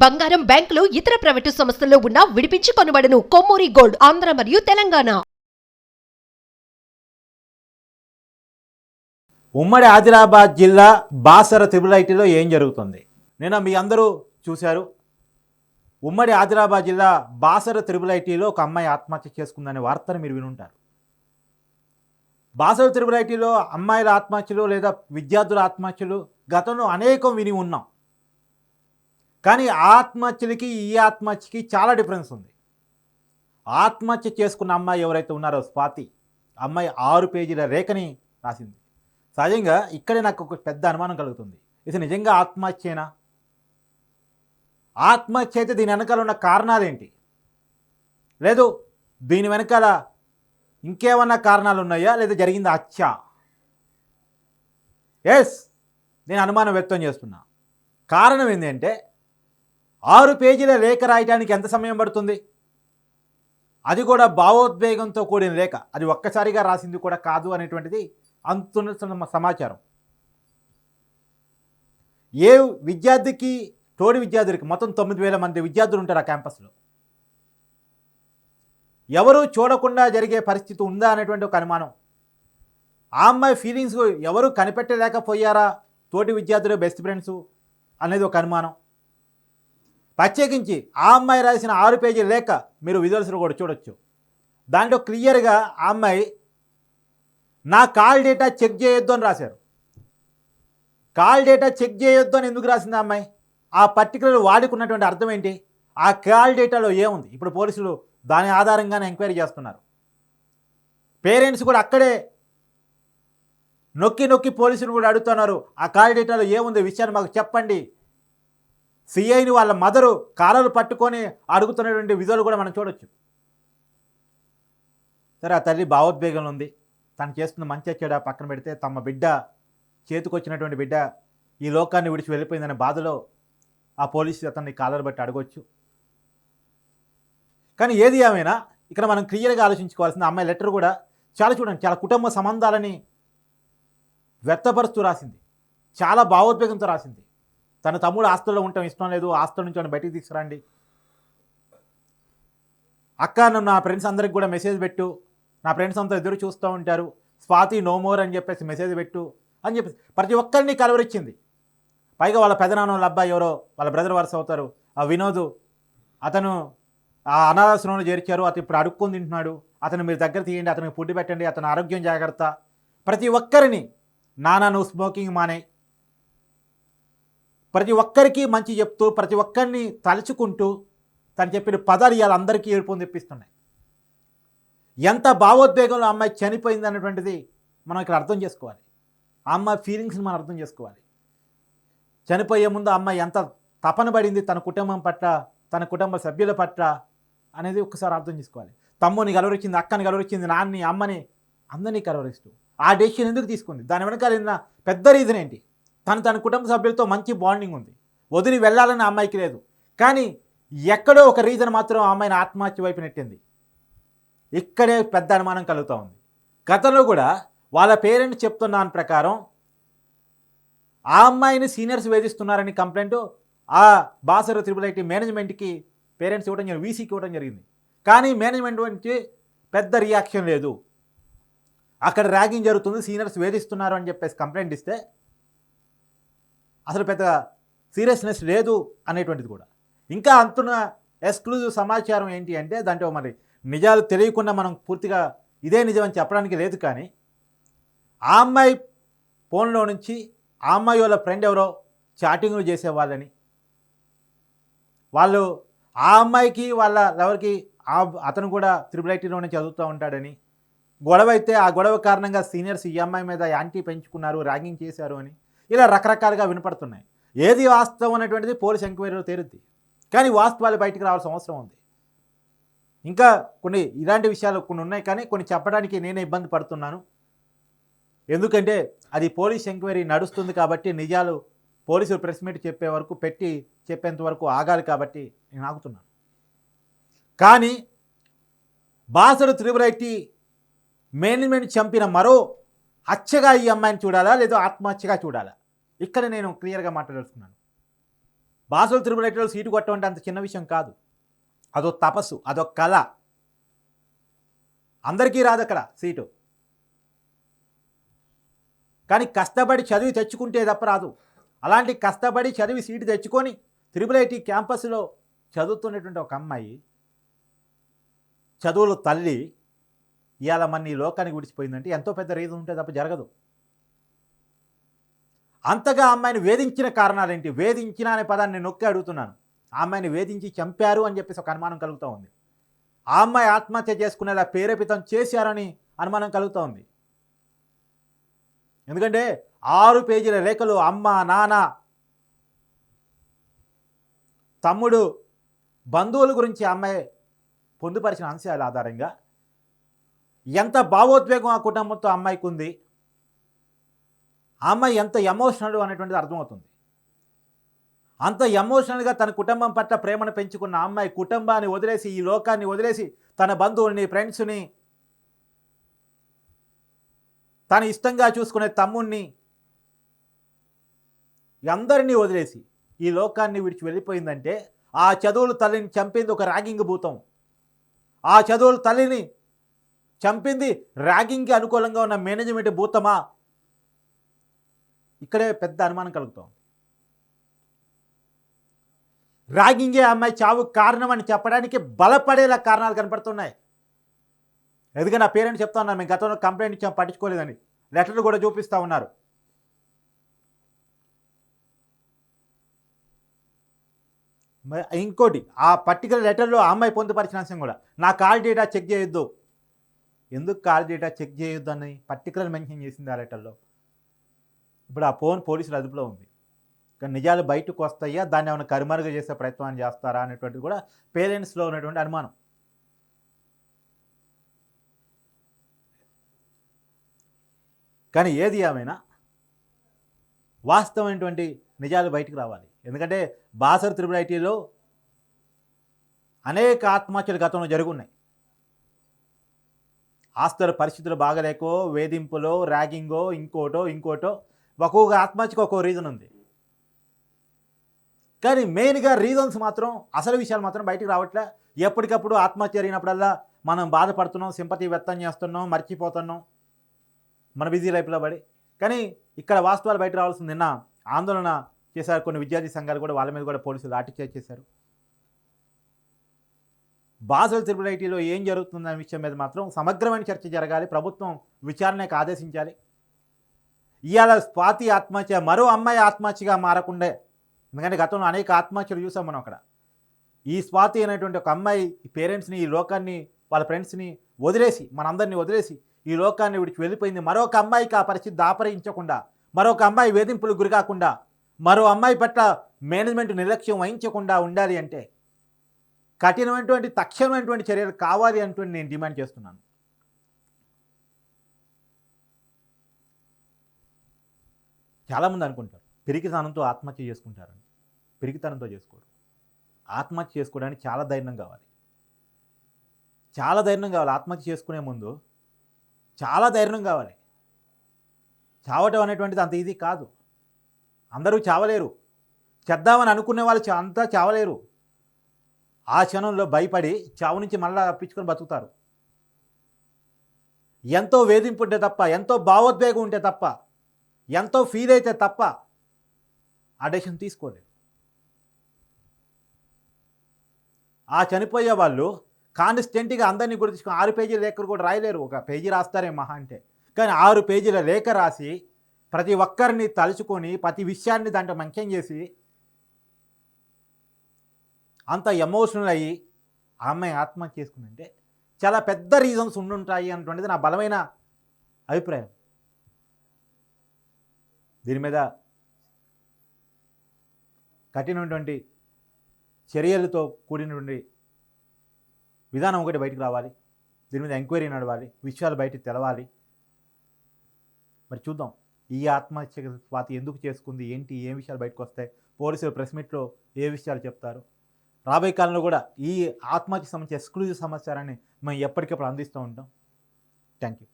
బంగారం, బ్యాంకులు, ఇతర ప్రైవేటు సంస్థల్లో ఉన్న విడిపించి కొనబడును. కొమ్మూరి గోల్డ్, ఆంధ్ర మరియు తెలంగాణ. ఉమ్మడి ఆదిలాబాద్ జిల్లా బాసర త్రిబుల్ ఐటీలో ఏం జరుగుతుంది? నేను మీ అందరూ చూశారు. ఉమ్మడి ఆదిలాబాద్ జిల్లా బాసర త్రిబుల్ ఐటీలో ఒక అమ్మాయి ఆత్మహత్య చేసుకుందనే వార్తను మీరు వినుంటారు. బాసర త్రిబుల్ ఐటీలో అమ్మాయిల ఆత్మహత్యలు లేదా విద్యార్థుల ఆత్మహత్యలు గతంలో అనేకం విని ఉన్నాం. కానీ ఆత్మహత్యలకి ఈ ఆత్మహత్యకి చాలా డిఫరెన్స్ ఉంది. ఆత్మహత్య చేసుకున్న అమ్మాయి ఎవరైతే ఉన్నారో స్వాతి, అమ్మాయి 6 పేజీల రేఖని రాసింది. సహజంగా ఇక్కడే నాకు ఒక పెద్ద అనుమానం కలుగుతుంది. ఇది నిజంగా ఆత్మహత్యేనా? ఆత్మహత్య అయితే దీని వెనకాల ఉన్న కారణాలు ఏంటి? లేదు దీని వెనకాల ఇంకేమన్నా కారణాలు ఉన్నాయా, లేదా జరిగింది హత్య? ఎస్, నేను అనుమానం వ్యక్తం చేస్తున్నా. కారణం ఏంటంటే 6 పేజీల లేఖ రాయడానికి ఎంత సమయం పడుతుంది? అది కూడా భావోద్వేగంతో కూడిన లేఖ. అది ఒక్కసారిగా రాసింది కూడా కాదు అనేటువంటిది అంతున్న సమాచారం. ఏ విద్యార్థికి, తోటి విద్యార్థులకి మొత్తం 9,000 మంది విద్యార్థులు ఉంటారు ఆ క్యాంపస్లో. ఎవరు చూడకుండా జరిగే పరిస్థితి ఉందా అనేటువంటి ఒక అనుమానం. ఆ అమ్మాయి ఫీలింగ్స్ ఎవరు కనిపెట్టలేకపోయారా, తోటి విద్యార్థులు, బెస్ట్ ఫ్రెండ్స్ అనేది ఒక అనుమానం. ప్రత్యేకించి ఆ అమ్మాయి రాసిన 6 పేజీల లేఖ మీరు విజువల్స్లో కూడా చూడొచ్చు. దాంట్లో క్లియర్గా ఆ అమ్మాయి నా కాల్ డేటా చెక్ చేయొద్దు అని రాశారు. కాల్ డేటా చెక్ చేయొద్దు అని ఎందుకు రాసింది ఆ అమ్మాయి? ఆ పర్టికులర్ వాడుకున్నటువంటి అర్థం ఏంటి? ఆ కాల్ డేటాలో ఏముంది? ఇప్పుడు పోలీసులు దాని ఆధారంగానే ఎంక్వైరీ చేస్తున్నారు. పేరెంట్స్ కూడా అక్కడే నొక్కి నొక్కి పోలీసులు కూడా అడుగుతున్నారు, ఆ కాల్ డేటాలో ఏముంది, విషయాన్ని మాకు చెప్పండి. సిఐని వాళ్ళ మదరు కాలలు పట్టుకొని అడుగుతున్నటువంటి విజువల్ కూడా మనం చూడొచ్చు. సరే, ఆ తల్లి భావోద్వేగంలో ఉంది. తను చేస్తున్న మంచి చెడ పక్కన పెడితే తమ బిడ్డ, చేతికొచ్చినటువంటి బిడ్డ ఈ లోకాన్ని విడిచి వెళ్ళిపోయిందనే బాధలో ఆ పోలీసు అతన్ని కాలలు బట్టి అడగవచ్చు. కానీ ఏది ఏమైనా ఇక్కడ మనం క్లియర్గా ఆలోచించుకోవాల్సింది, అమ్మాయి లెటర్ కూడా చూడండి, చాలా కుటుంబ సంబంధాలని వ్యక్తపరుస్తూ రాసింది. చాలా భావోద్వేగంతో రాసింది. తన తమ్ముడు ఆస్తుల్లో ఉండటం ఇష్టం లేదు, ఆస్తుల నుంచి బయటికి తీసుకురండి. అక్క, నువ్వు నా ఫ్రెండ్స్ అందరికి కూడా మెసేజ్ పెట్టు, నా ఫ్రెండ్స్ అంతా ఎదురు చూస్తూ ఉంటారు, స్వాతి నో మోర్ అని చెప్పేసి మెసేజ్ పెట్టు అని చెప్పేసి ప్రతి ఒక్కరిని కలవరిచ్చింది. పైగా వాళ్ళ పెదనాన్న వాళ్ళ అబ్బాయి ఎవరో వాళ్ళ బ్రదర్ వరుస అవుతారు, ఆ వినోద్, అతను ఆ అనాథాశ్రమంలో చేర్చారు, అతను ఇప్పుడు అడుక్కొని తింటున్నాడు, అతను మీరు దగ్గర తీయండి, అతనికి ఫుడ్ పెట్టండి, అతని ఆరోగ్యం జాగ్రత్త. ప్రతి ఒక్కరిని నాన్న నువ్వు స్మోకింగ్ మానే, ప్రతి ఒక్కరికి మంచి చెప్తూ, ప్రతి ఒక్కరిని తలుచుకుంటూ తను చెప్పిన పదాలు ఇవాళ అందరికీ ఏడుపు తెప్పిస్తున్నాయి. ఎంత భావోద్వేగంలో అమ్మాయి చనిపోయింది అన్నటువంటిది మనం ఇక్కడ అర్థం చేసుకోవాలి. ఆ అమ్మాయి ఫీలింగ్స్ని మనం అర్థం చేసుకోవాలి. చనిపోయే ముందు అమ్మాయి ఎంత తపన పడింది తన కుటుంబం పట్ల, తన కుటుంబ సభ్యుల పట్ల అనేది ఒక్కసారి అర్థం చేసుకోవాలి. తమ్ముని కలవరించింది, అక్కని కలవరించింది, నాన్ని, అమ్మని, అందరినీ కలవరిస్తూ ఆ డెసిషన్ ఎందుకు తీసుకుంది? దాని వెనకాల పెద్ద రీజన్ ఏంటి? తన కుటుంబ సభ్యులతో మంచి బాండింగ్ ఉంది, వదిలి వెళ్ళాలని అమ్మాయికి లేదు. కానీ ఎక్కడో ఒక రీజన్ మాత్రం ఆ అమ్మాయిని ఆత్మహత్య వైపు నెట్టింది. ఇక్కడే పెద్ద అనుమానం కలుగుతూ ఉంది. గతంలో కూడా వాళ్ళ పేరెంట్స్ చెప్తున్న దాని ప్రకారం ఆ అమ్మాయిని సీనియర్స్ వేధిస్తున్నారని కంప్లైంట్ ఆ బాసర త్రిబుల్ ఐటీ మేనేజ్మెంట్కి పేరెంట్స్ ఇవ్వడం జరిగింది, వీసీకి ఇవ్వడం జరిగింది. కానీ మేనేజ్మెంట్ నుంచి పెద్ద రియాక్షన్ లేదు. అక్కడ ర్యాగింగ్ జరుగుతుంది, సీనియర్స్ వేధిస్తున్నారు అని చెప్పేసి కంప్లైంట్ ఇస్తే అసలు పెద్ద సీరియస్నెస్ లేదు అనేటువంటిది కూడా. ఇంకా అంటున్న ఎక్స్క్లూజివ్ సమాచారం ఏంటి అంటే, దాంట్లో మరి నిజాలు తెలియకుండా మనం పూర్తిగా ఇదే నిజం అని చెప్పడానికి లేదు. కానీ ఆ అమ్మాయి ఫోన్లో నుంచి ఆ అమ్మాయి వాళ్ళ ఫ్రెండ్ ఎవరో చాటింగ్లు చేసేవాళ్ళని, వాళ్ళు ఆ అమ్మాయికి వాళ్ళ ఎవరికి అతను కూడా త్రిబుల్ ఐటీలోనే చదువుతూ ఉంటాడని, గొడవ అయితే ఆ గొడవ కారణంగా సీనియర్స్ ఈ అమ్మాయి మీద యాంటీ పెంచుకున్నారు, ర్యాగింగ్ చేశారు అని ఇలా రకరకాలుగా వినపడుతున్నాయి. ఏది వాస్తవం అనేటువంటిది పోలీస్ ఎంక్వైరీలో తేలుద్ది. కానీ వాస్తవాలు బయటికి రావాల్సిన అవసరం ఉంది. ఇంకా కొన్ని ఇలాంటి విషయాలు కొన్ని ఉన్నాయి, కానీ కొన్ని చెప్పడానికి నేనే ఇబ్బంది పడుతున్నాను. ఎందుకంటే అది పోలీస్ ఎంక్వైరీ నడుస్తుంది కాబట్టి, నిజాలు పోలీసులు ప్రెస్ మీట్ చెప్పే వరకు చెప్పేంత వరకు ఆగాలి కాబట్టి నేను ఆగుతున్నాను. కానీ బాసర త్రిబుల్ ఐటీ మేనేజ్మెంట్ చంపిన మరో హత్యగా ఈ అమ్మాయిని చూడాలా, లేదా ఆత్మహత్యగా చూడాలా? ఇక్కడ నేను క్లియర్గా మాట్లాడుతున్నాను. బాసర త్రిపుల్ ఐటీలో సీటు కొట్టడం అంటే అంత చిన్న విషయం కాదు. అదో తపస్సు, అదొక కళ. అందరికీ రాదు అక్కడ సీటు. కానీ కష్టపడి చదివి తెచ్చుకుంటే తప్ప రాదు. అలాంటి కష్టపడి చదివి సీటు తెచ్చుకొని త్రిపుల్ ఐటీ క్యాంపస్లో చదువుతున్నటువంటి ఒక అమ్మాయి, చదువులు తల్లి, ఇవాళ మన ఈ లోకానికి విడిచిపోయిందంటే ఎంతో పెద్ద రీజన్ ఉంటే తప్ప జరగదు. అంతగా అమ్మాయిని వేధించిన కారణాలేంటి? వేధించిన అనే పదాన్ని నొక్కి అడుగుతున్నాను. ఆ అమ్మాయిని వేధించి చంపారు అని చెప్పేసి ఒక అనుమానం కలుగుతూ ఉంది. ఆ అమ్మాయి ఆత్మహత్య చేసుకునేలా ప్రేరేపితం చేశారని అనుమానం కలుగుతూ ఉంది. ఎందుకంటే 6 పేజీల లేఖలు అమ్మ, నాన్న, తమ్ముడు, బంధువుల గురించి ఆ అమ్మాయి పొందుపరిచిన అంశాల ఆధారంగా ఎంత భావోద్వేగం ఆ కుటుంబంతో అమ్మాయికి ఉంది, ఆ అమ్మాయి ఎంత ఎమోషనల్ అనేటువంటిది అర్థమవుతుంది. అంత ఎమోషనల్గా తన కుటుంబం పట్ల ప్రేమను పెంచుకున్న ఆ అమ్మాయి కుటుంబాన్ని వదిలేసి, ఈ లోకాన్ని వదిలేసి, తన బంధువుల్ని, ఫ్రెండ్స్ని, తను ఇష్టంగా చూసుకునే తమ్ముణ్ణి, అందరినీ వదిలేసి ఈ లోకాన్ని విడిచి వెళ్ళిపోయిందంటే ఆ చదువుల తల్లిని చంపింది ఒక ర్యాగింగ్ భూతం. ఆ చదువుల తల్లిని చంపింది ర్యాగింగ్కి అనుకూలంగా ఉన్న మేనేజ్మెంట్ భూతమా? ఇక్కడే పెద్ద అనుమానం కలుగుతాం. ర్యాగింగే అమ్మాయి చావు కారణం అని చెప్పడానికి బలపడేలా కారణాలు కనపడుతున్నాయి. ఎందుకంటే నా పేరెంట్స్ చెప్తా ఉన్నారు, మేము గతంలో కంప్లైంట్ ఇచ్చాం, పట్టించుకోలేదని. లెటర్లు కూడా చూపిస్తూ ఉన్నారు. ఇంకోటి, ఆ పర్టికులర్ లెటర్లో ఆ అమ్మాయి పొందుపరిచిన అంశం కూడా, నా కాల్ డేటా చెక్ చేయొద్దు. ఎందుకు కాల్ డేటా చెక్ చేయొద్దు అని పర్టికులర్ మెన్షన్ చేసింది ఆ లెటర్లో. ఇప్పుడు ఆ ఫోన్ పోలీసుల అదుపులో ఉంది. కానీ నిజాలు బయటకు వస్తాయా, దాన్ని ఏమైనా కరిమరుగు చేసే ప్రయత్నం చేస్తారా అనేటువంటిది కూడా పేరెంట్స్లో ఉన్నటువంటి అనుమానం. కానీ ఏది ఏమైనా వాస్తవమైనటువంటి నిజాలు బయటకు రావాలి. ఎందుకంటే బాసర త్రిపుల్ ఐటీలో అనేక ఆత్మహత్యలు గతంలో జరుగున్నాయి. ఆస్తుల పరిస్థితులు బాగలేకో, వేధింపులో, ర్యాగింగో, ఇంకోటో ఒక్కొక్క ఆత్మహత్యకు ఒక్కో రీజన్ ఉంది. కానీ మెయిన్గా రీజన్స్ మాత్రం, అసలు విషయాలు మాత్రం బయటకు రావట్లే. ఎప్పటికప్పుడు ఆత్మహత్య జరిగినప్పుడల్లా మనం బాధపడుతున్నాం, సింపతి వ్యక్తం చేస్తున్నాం, మర్చిపోతున్నాం మన బిజీ లైఫ్లో పడి. కానీ ఇక్కడ వాస్తవాలు బయట రావాల్సింది. నిన్న ఆందోళన చేశారు కొన్ని విద్యార్థి సంఘాలు కూడా, వాళ్ళ మీద కూడా పోలీసులు లాఠీచార్జ్ చేశారు. బాసర త్రిపుల్ ఐటీలో ఏం జరుగుతుందనే విషయం మీద మాత్రం సమగ్రమైన చర్చ జరగాలి. ప్రభుత్వం విచారణకు ఆదేశించాలి. ఇవాళ స్వాతి ఆత్మహత్య మరో అమ్మాయి ఆత్మహత్యగా మారకుండే. ఎందుకంటే గతంలో అనేక ఆత్మహత్యలు చూసాం మనం అక్కడ. ఈ స్వాతి అనేటువంటి ఒక అమ్మాయి ఈ పేరెంట్స్ని, ఈ లోకాన్ని, వాళ్ళ ఫ్రెండ్స్ని వదిలేసి, మనందరినీ వదిలేసి ఈ లోకాన్ని విడిచి వెళ్ళిపోయింది. మరొక అమ్మాయికి ఆ పరిస్థితి దాపరించకుండా, మరొక అమ్మాయి వేధింపులు గురి కాకుండా, మరో అమ్మాయి పట్ల మేనేజ్మెంట్ నిర్లక్ష్యం వహించకుండా ఉండాలి అంటే కఠినమైనటువంటి, తక్షణమైనటువంటి చర్యలు కావాలి అంటూ నేను డిమాండ్ చేస్తున్నాను. చాలామంది అనుకుంటారు పిరికితనంతో ఆత్మహత్య చేసుకుంటారని. పిరికితనంతో చేసుకోరు. ఆత్మహత్య చేసుకోవడానికి చాలా ధైర్యం కావాలి. చాలా ధైర్యం కావాలి. ఆత్మహత్య చేసుకునే ముందు చాలా ధైర్యం కావాలి. చావటం అనేటువంటిది అంత ఈజీ కాదు. అందరూ చావలేరు. చేద్దామని అనుకునే వాళ్ళు అంతా చావలేరు. ఆ క్షణంలో భయపడి చావు నుంచి మళ్ళీ తప్పించుకొని బతుకుతారు. ఎంతో వేధింపు ఉంటే తప్ప, ఎంతో భావోద్వేగం ఉంటే తప్ప, ఎంతో ఫీల్ అయితే తప్ప ఆ డెసిషన్ తీసుకోలేరు. ఆ చనిపోయే వాళ్ళు కాన్స్టెంట్గా అందరినీ గుర్తించుకొని 6 పేజీల లేఖ కూడా రాయలేరు. ఒక పేజీ రాస్తారే మహా అంటే. కానీ 6 పేజీల లేఖ రాసి ప్రతి ఒక్కరిని తలుచుకొని ప్రతి విషయాన్ని దాంట్లో మెన్షన్ చేసి అంత ఎమోషనల్ అయ్యి ఆ అమ్మాయి ఆత్మహత్య చేసుకుందంటే చాలా పెద్ద రీజన్స్ ఉండుంటాయి అన్నటువంటిది నా బలమైన అభిప్రాయం. దీని మీద కఠినటువంటి చర్యలతో కూడినటువంటి విధానం ఒకటి బయటకు రావాలి. దీని మీద ఎంక్వైరీ నడవాలి. విషయాలు బయటకు తెలవాలి. మరి చూద్దాం ఈ ఆత్మహత్య స్వాతి ఎందుకు చేసుకుంది, ఏంటి, ఏ విషయాలు బయటకు వస్తాయి, పోలీసులు ప్రెస్ మీట్లో ఏ విషయాలు చెప్తారు. రాబోయే కాలంలో కూడా ఈ ఆత్మహత్య సంబంధించి ఎక్స్క్లూజివ్ సమాచారాన్ని మేము ఎప్పటికప్పుడు అందిస్తూ ఉంటాం. Thank you.